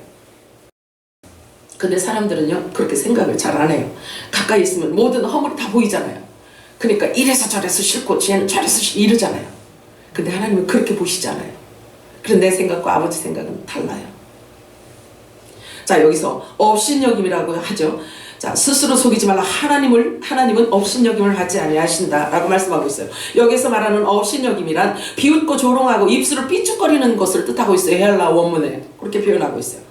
근데 사람들은요, 그렇게 생각을 잘 안 해요. 가까이 있으면 모든 허물이 다 보이잖아요. 그러니까 이래서 저래서 싫고 쟤는 저래서 싫고 이러잖아요. 근데 하나님은 그렇게 보시잖아요. 그래서 내 생각과 아버지 생각은 달라요. 자, 여기서 업신여김이라고 하죠. 자, 스스로 속이지 말라. 하나님은 업신여김을 받지 아니하신다라고 말씀하고 있어요. 여기서 말하는 업신여김이란 비웃고 조롱하고 입술을 삐죽거리는 것을 뜻하고 있어요. 헬라 원문에 그렇게 표현하고 있어요.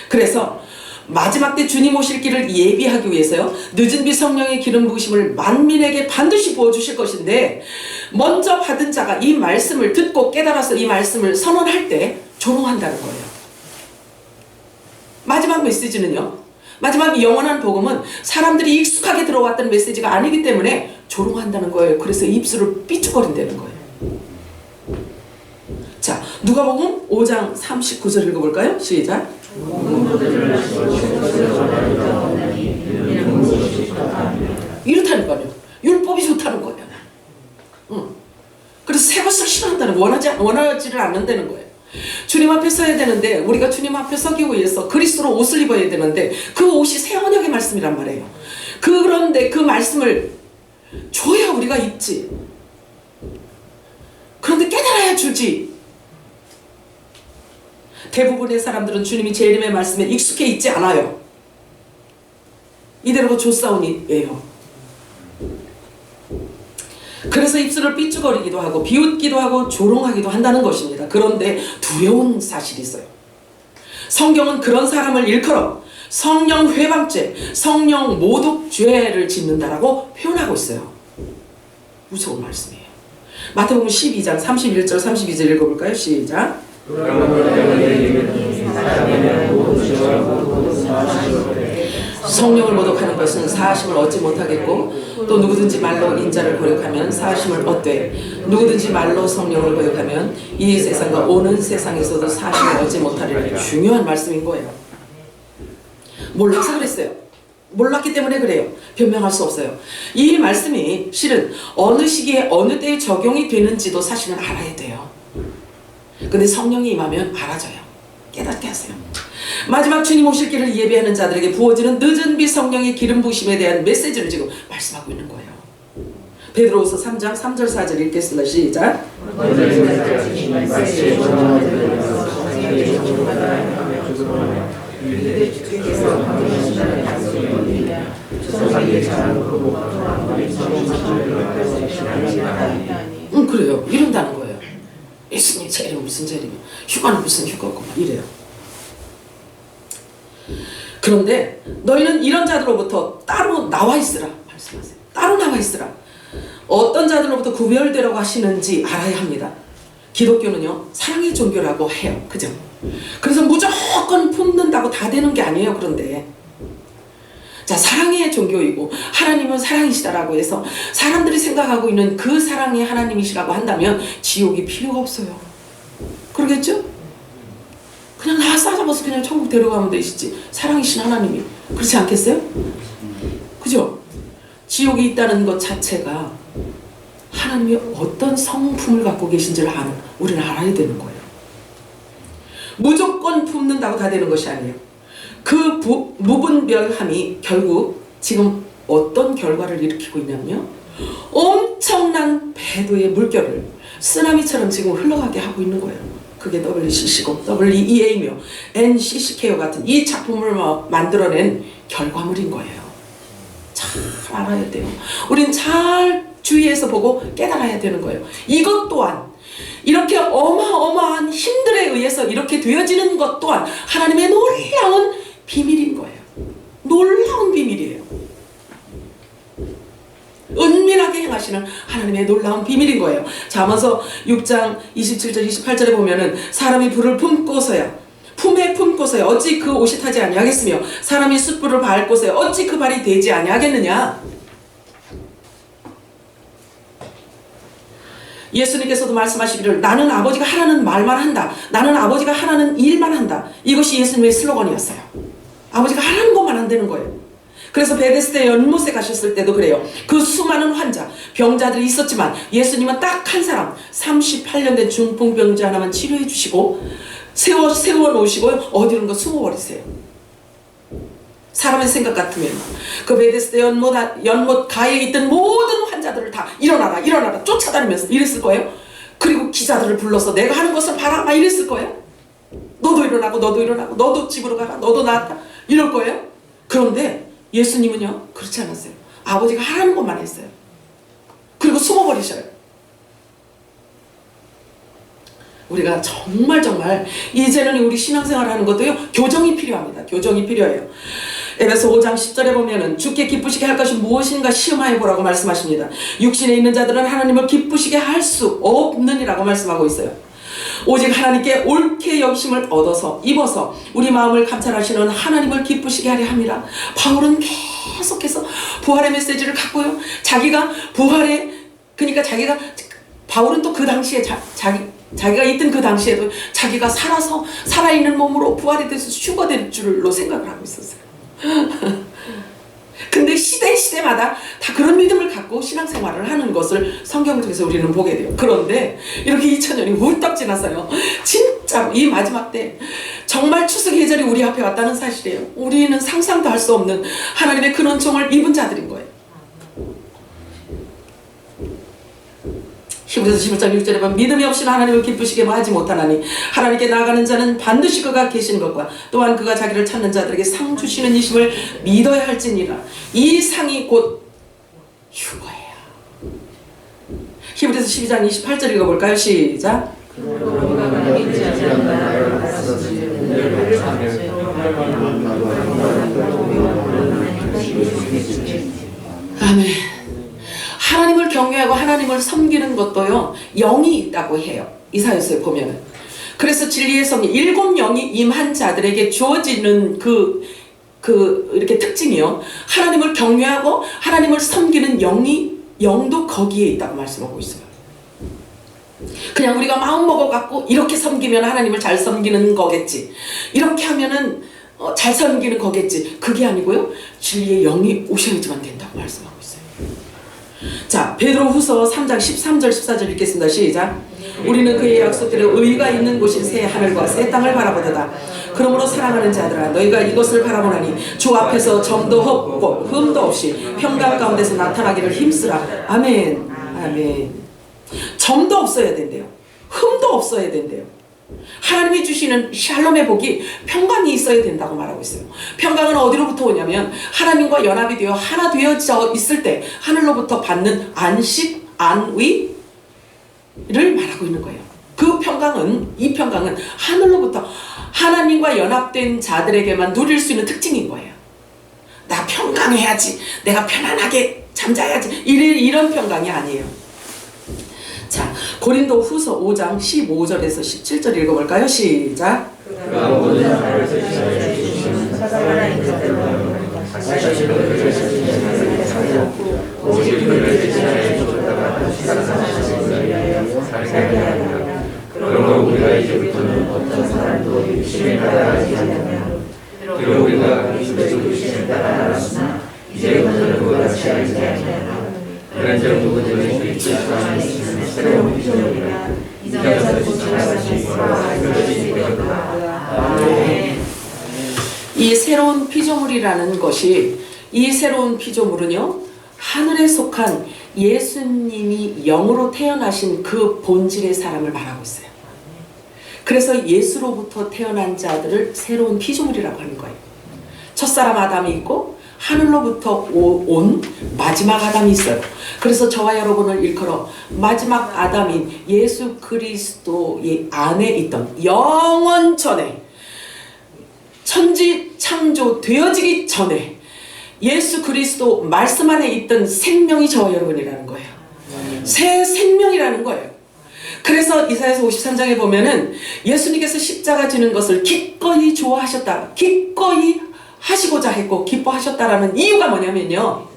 그래서 마지막 때 주님 오실 길을 예비하기 위해서요, 늦은 비 성령의 기름 부으심을 만민에게 반드시 부어주실 것인데, 먼저 받은 자가 이 말씀을 듣고 깨달아서 이 말씀을 선언할 때 조롱한다는 거예요. 마지막 메시지는요, 마지막 영원한 복음은 사람들이 익숙하게 들어왔던 메시지가 아니기 때문에 조롱한다는 거예요. 그래서 입술을 삐죽거린다는 거예요. 자, 누가복음 5장 39절 읽어볼까요? 시작. 이렇다니까요. 율법이 좋다는 거예요. 그래서 새 것을 싫어한다는 거, 원하지를 않는다는 거예요. 주님 앞에 서야 되는데, 우리가 주님 앞에 서기 위해서 그리스도로 옷을 입어야 되는데 그 옷이 새 언약의 말씀이란 말이에요. 그런데 그 말씀을 줘야 우리가 입지. 그런데 깨달아야 주지. 대부분의 사람들은 주님이 재림의 말씀에 익숙해 있지 않아요. 이대로 조싸움이에요. 그래서 입술을 삐죽거리기도 하고 비웃기도 하고 조롱하기도 한다는 것입니다. 그런데 두려운 사실이 있어요. 성경은 그런 사람을 일컬어 성령 회방죄, 성령 모독죄를 짓는다라고 표현하고 있어요. 무서운 말씀이에요. 마태복음 12장 31절 32절 읽어볼까요? 시작. 성령을 모독하는 것은 사하심을 얻지 못하겠고 또 누구든지 말로 인자를 고역하면 사하심을 얻되 누구든지 말로 성령을 고역하면 이 세상과 오는 세상에서도 사하심을 얻지 못하리라. 중요한 말씀인 거예요. 몰라서 그랬어요. 몰랐기 때문에 그래요. 변명할 수 없어요. 이 말씀이 실은 어느 시기에 어느 때에 적용이 되는지도 사실은 알아야 돼요. 근데 성령이 임하면 알아져요. 깨닫게 하세요. 마지막 주님 오실 길을 예비하는 자들에게 부어지는 늦은 비 성령의 기름 부심에 대한 메시지를 지금 말씀하고 있는 거예요. 베드로후서 3장 3절 4절 읽겠습니다. 시작. 그래요. 이런다는 거예요. 예수님 재림 무슨 재림이야. 휴가는 무슨 휴가고 이래요. 그런데 너희는 이런 자들로부터 따로 나와 있으라 말씀하세요. 따로 나와 있으라. 어떤 자들로부터 구별되라고 하시는지 알아야 합니다. 기독교는요 사랑의 종교라고 해요. 그죠? 그래서 무조건 품는다고 다 되는 게 아니에요. 그런데 자, 사랑의 종교이고 하나님은 사랑이시다라고 해서 사람들이 생각하고 있는 그 사랑이 하나님이시라고 한다면 지옥이 필요가 없어요. 그러겠죠? 그냥 나 싸잡아서 그냥 천국 데려가면 되시지. 사랑이신 하나님이. 그렇지 않겠어요? 그죠? 지옥이 있다는 것 자체가 하나님이 어떤 성품을 갖고 계신지를 우리는 알아야 되는 거예요. 무조건 품는다고 다 되는 것이 아니에요. 그 무분별함이 결국 지금 어떤 결과를 일으키고 있냐면요. 엄청난 배도의 물결을 쓰나미처럼 지금 흘러가게 하고 있는 거예요. 그게 WCC고 WEA며 NCCKO 같은 이 작품을 만들어낸 결과물인 거예요. 잘 알아야 돼요. 우린 잘 주의해서 보고 깨달아야 되는 거예요. 이것 또한 이렇게 어마어마한 힘들에 의해서 이렇게 되어지는 것 또한 하나님의 놀라운 비밀인 거예요. 놀라운 비밀이에요. 은밀하게 행하시는 하나님의 놀라운 비밀인 거예요. 잠언서 6장 27절 28절에 보면은 사람이 불을 품고서야 품에 품고서야 어찌 그 옷이 타지 아니하겠으며 사람이 숯불을 밟고서야 어찌 그 발이 되지 아니하겠느냐. 예수님께서도 말씀하시기를 나는 아버지가 하라는 말만 한다. 나는 아버지가 하라는 일만 한다. 이것이 예수님의 슬로건이었어요. 아버지가 하라는 것만 안 되는 거예요. 그래서 베데스다 연못에 가셨을 때도 그래요. 그 수많은 환자, 병자들이 있었지만 예수님은 딱 한 사람 38년 된 중풍병자 하나만 치료해 주시고 세워 놓으시고 어디론가 숨어버리세요. 사람의 생각 같으면 그 베데스다 연못 가에 있던 모든 환자들을 다 일어나라 쫓아다니면서 이랬을 거예요. 그리고 기자들을 불러서 내가 하는 것을 봐라 막 이랬을 거예요. 너도 일어나고 너도 집으로 가라 너도 나왔다 이럴 거예요. 그런데 예수님은요 그렇지 않았어요. 아버지가 하라는 것만 했어요. 그리고 숨어버리셔요. 우리가 정말 이제는 우리 신앙생활을 하는 것도요 교정이 필요합니다. 교정이 필요해요. 에베소 5장 10절에 보면은 주께 기쁘시게 할 것이 무엇인가 시험하여 보라고 말씀하십니다. 육신에 있는 자들은 하나님을 기쁘시게 할 수 없느니라고 말씀하고 있어요. 오직 하나님께 옳게 여기심을 얻어서 입어서 우리 마음을 감찰하시는 하나님을 기쁘시게 하려 함이라. 바울은 계속해서 부활의 메시지를 갖고요. 자기가 바울은 또 그 당시에 자기가 있던 그 당시에도 자기가 살아서 살아있는 몸으로 부활이 돼서 휴거될 줄로 생각을 하고 있었어요. 근데 시대마다 다 그런 믿음을 갖고 신앙생활을 하는 것을 성경을 통해서 우리는 보게 돼요. 그런데 이렇게 2000년이 훌떡 지났어요. 진짜로 이 마지막 때 정말 추석 계절이 우리 앞에 왔다는 사실이에요. 우리는 상상도 할 수 없는 하나님의 큰 은총을 입은 자들인 거예요. 히브리서 11장 6절에 보면 믿음이 없이는 하나님을 기쁘시게 하지 못하나니 하나님께 나아가는 자는 반드시 그가 계시는 것과 또한 그가 자기를 찾는 자들에게 상 주시는 이심을 믿어야 할지니라. 이 상이 곧 휴거예요. 히브리서 12장 28절 읽어볼까요? 시작. 아멘. 하나님을 경외하고 하나님을 섬기는 것도요, 영이 있다고 해요. 이사야서에 보면은. 그래서 진리의 성령, 7 영이 임한 자들에게 주어지는 이렇게 특징이요. 하나님을 경외하고 하나님을 섬기는 영도 거기에 있다고 말씀하고 있어요. 그냥 우리가 마음 먹어갖고 이렇게 섬기면 하나님을 잘 섬기는 거겠지. 이렇게 하면은 잘 섬기는 거겠지. 그게 아니고요. 진리의 영이 오셔야지만 된다고 말씀하고 있어요. 자, 베드로후서 3장 13절 14절 읽겠습니다. 시작. 우리는 그의 약속대로 의가 있는 곳인 새 하늘과 새 땅을 바라보도다. 그러므로 사랑하는 자들아, 너희가 이것을 바라보나니 주 앞에서 점도 없고 흠도 없이 평강 가운데서 나타나기를 힘쓰라. 아멘. 아멘. 점도 없어야 된대요. 흠도 없어야 된대요. 하나님이 주시는 샬롬의 복이 평강이 있어야 된다고 말하고 있어요. 평강은 어디로부터 오냐면 하나님과 연합이 되어 하나 되어져 있을 때 하늘로부터 받는 안식, 안위를 말하고 있는 거예요. 이 평강은 하늘로부터 하나님과 연합된 자들에게만 누릴 수 있는 특징인 거예요. 나 평강해야지, 내가 편안하게 잠자야지, 이런 평강이 아니에요. 자, 고린도 후서 5장 15절에서 17절 읽어볼까요? 시작. 그러므로 우리가 이제부터는 어떤 사람도 육신에 따라하지 않느냐. 그러므로 우리가 그리스도의 육신에 따라하였으나 이제부터는 그와 같이 알지 않느냐. 그런즉 누구든지 그리스도 안에 있으면 새로운 피조물이라. 이전에서 지나가신 것과 새로워진 것이라. 아멘. 이 새로운 피조물이라는 것이, 이 새로운 피조물은요, 하늘에 속한 예수님이 영으로 태어나신 그 본질의 사람을 말하고 있어요. 그래서 예수로부터 태어난 자들을 새로운 피조물이라고 하는 거예요. 첫사람 아담이 있고 하늘로부터 온 마지막 아담이 있어요. 그래서 저와 여러분을 일컬어 마지막 아담인 예수 그리스도의 안에 있던 영원 전에, 천지 창조 되어지기 전에 예수 그리스도 말씀 안에 있던 생명이 저와 여러분이라는 거예요. 새 생명이라는 거예요. 그래서 이사야서 53장에 보면은 예수님께서 십자가 지는 것을 기꺼이 좋아하셨다, 기꺼이 하시고자 했고 기뻐하셨다라는 이유가 뭐냐면요,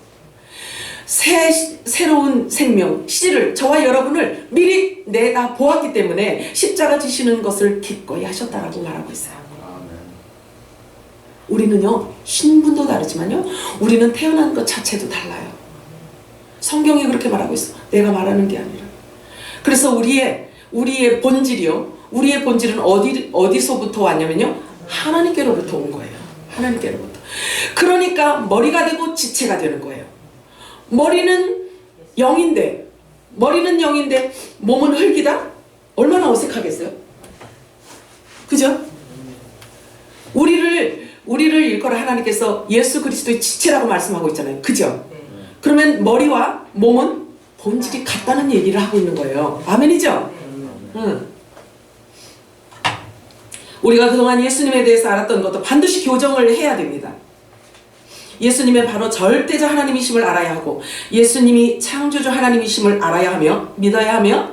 새로운 생명, 씨를, 저와 여러분을 미리 내다 보았기 때문에 십자가 지시는 것을 기꺼이 하셨다라고 말하고 있어요. 우리는요, 신분도 다르지만요, 우리는 태어난 것 자체도 달라요. 성경이 그렇게 말하고 있어. 내가 말하는 게 아니라. 그래서 우리의 본질이요, 우리의 본질은 어디서부터 왔냐면요, 하나님께로부터 온 거예요. 하나님께로부터. 그러니까 머리가 되고 지체가 되는 거예요. 머리는 영인데 몸은 흙이다? 얼마나 어색하겠어요? 그죠? 우리를 일컬어 하나님께서 예수 그리스도의 지체라고 말씀하고 있잖아요. 그죠? 그러면 머리와 몸은 본질이 같다는 얘기를 하고 있는 거예요. 아멘이죠? 우리가 그동안 예수님에 대해서 알았던 것도 반드시 교정을 해야 됩니다. 예수님의 바로 절대자 하나님이심을 알아야 하고, 예수님이 창조주 하나님이심을 알아야 하며 믿어야 하며,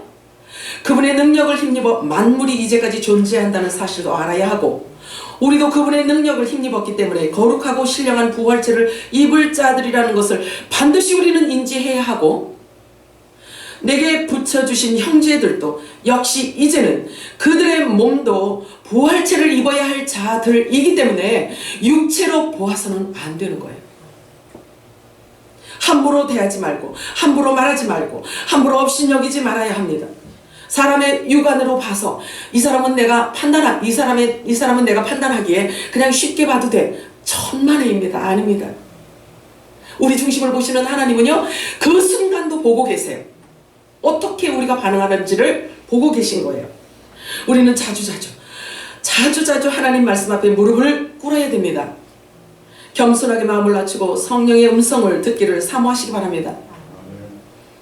그분의 능력을 힘입어 만물이 이제까지 존재한다는 사실도 알아야 하고, 우리도 그분의 능력을 힘입었기 때문에 거룩하고 신령한 부활체를 입을 자들이라는 것을 반드시 우리는 인지해야 하고, 내게 붙여주신 형제들도 역시 이제는 그들의 몸도 부활체를 입어야 할 자들이기 때문에 육체로 보아서는 안 되는 거예요. 함부로 대하지 말고, 함부로 말하지 말고, 함부로 업신여기지 말아야 합니다. 사람의 육안으로 봐서 이 사람은 내가 판단하기에 그냥 쉽게 봐도 돼. 천만에입니다. 아닙니다. 우리 중심을 보시는 하나님은요, 그 순간도 보고 계세요. 어떻게 우리가 반응하는지를 보고 계신 거예요. 우리는 자주자주 하나님 말씀 앞에 무릎을 꿇어야 됩니다. 겸손하게 마음을 낮추고 성령의 음성을 듣기를 사모하시기 바랍니다.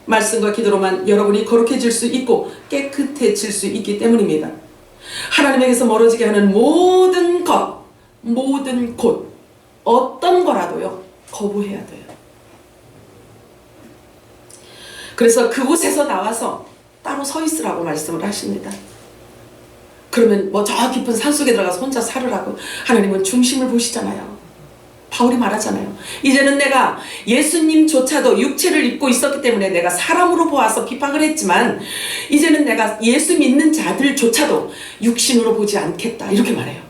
말씀과 기도로만 여러분이 거룩해질 수 있고 깨끗해질 수 있기 때문입니다. 하나님에게서 멀어지게 하는 모든 것, 모든 곳, 어떤 거라도요, 거부해야 돼요. 그래서 그곳에서 나와서 따로 서 있으라고 말씀을 하십니다. 그러면 뭐 저 깊은 산속에 들어가서 혼자 살으라고. 하나님은 중심을 보시잖아요. 바울이 말하잖아요. 이제는 내가 예수님조차도 육체를 입고 있었기 때문에 내가 사람으로 보아서 비방을 했지만 이제는 내가 예수 믿는 자들조차도 육신으로 보지 않겠다. 이렇게 말해요.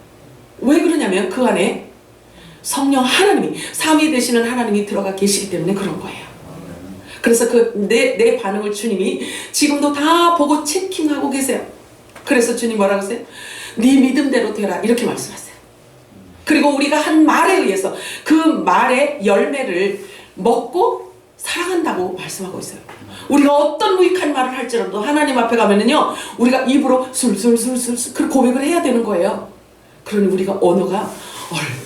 왜 그러냐면 그 안에 성령 하나님이, 삼위 되시는 하나님이 들어가 계시기 때문에 그런 거예요. 그래서 내 반응을 주님이 지금도 다 보고 체킹하고 계세요. 그래서 주님 뭐라고 하세요? 네 믿음대로 되라. 이렇게 말씀하세요. 그리고 우리가 한 말에 의해서 그 말의 열매를 먹고 살아간다고 말씀하고 있어요. 우리가 어떤 무익한 말을 할지라도 하나님 앞에 가면은요, 우리가 입으로 술술술술 그 고백을 해야 되는 거예요. 그러니 우리가 언어가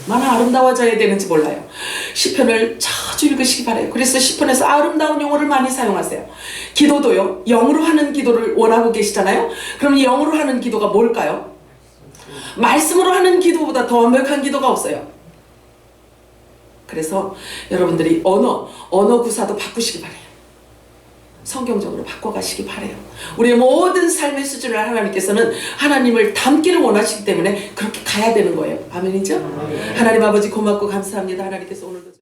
얼마나 아름다워져야 되는지 몰라요. 시편을 자주 읽으시기 바라요. 그래서 시편에서 아름다운 용어를 많이 사용하세요. 기도도요, 영으로 하는 기도를 원하고 계시잖아요. 그럼 영으로 하는 기도가 뭘까요? 말씀으로 하는 기도보다 더 완벽한 기도가 없어요. 그래서 여러분들이 언어 구사도 바꾸시기 바라요. 성경적으로 바꿔가시기 바라요. 우리의 모든 삶의 수준을 하나님께서는 하나님을 닮기를 원하시기 때문에 그렇게 가야 되는 거예요. 아멘이죠? 하나님 아버지 고맙고 감사합니다. 하나님께서 오늘도